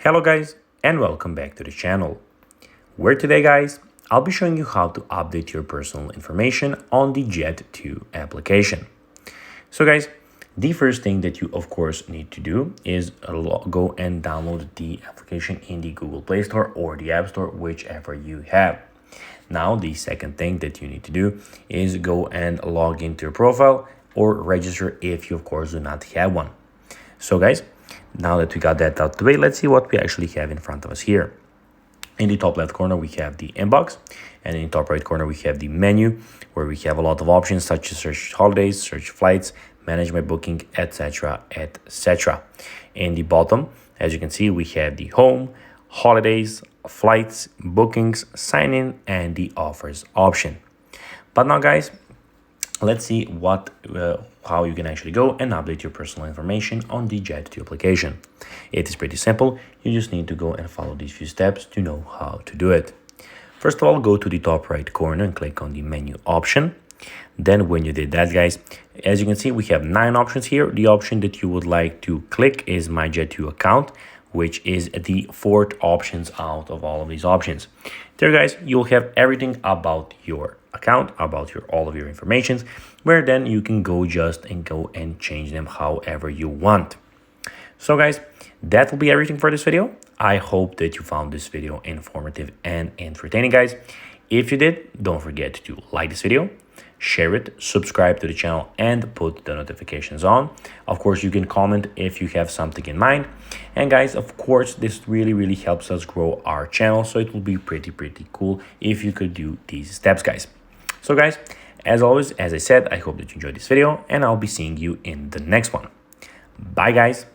Hello guys and welcome back to the channel, where today guys I'll be showing you how to update your personal information on the Jet2 application. So guys, the first thing that you of course need to do is go and download the application in the Google Play Store or the App Store, whichever you have. Now the second thing that you need to do is go and log into your profile or register if you of course do not have one. So guys, now that we got that out of the way, let's see what we actually have in front of us here. In the top left corner, we have the inbox, and in the top right corner, we have the menu, where we have a lot of options such as search holidays, search flights, manage my booking, etc., etc. In the bottom, as you can see, we have the home, holidays, flights, bookings, sign in, and the offers option. But now, guys, let's see how you can actually go and update your personal information on the Jet2 application. It is pretty simple. You just need to go and follow these few steps to know how to do it. First of all, go to the top right corner and click on the menu option. Then when you did that, guys, as you can see, we have 9 options here. The option that you would like to click is my Jet2 account, which is the 4th options out of all of these options. There, guys, you'll have everything about your account, about all of your informations, where then you can go and change them however you want. So guys, that will be everything for this video. I hope that you found this video informative and entertaining, guys. If you did, don't forget to like this video, share it, subscribe to the channel, and put the notifications on. Of course, you can comment if you have something in mind. And guys, of course, this really helps us grow our channel. So it will be pretty cool if you could do these steps, guys. So guys, as always, as I said, I hope that you enjoyed this video, and I'll be seeing you in the next one. Bye, guys.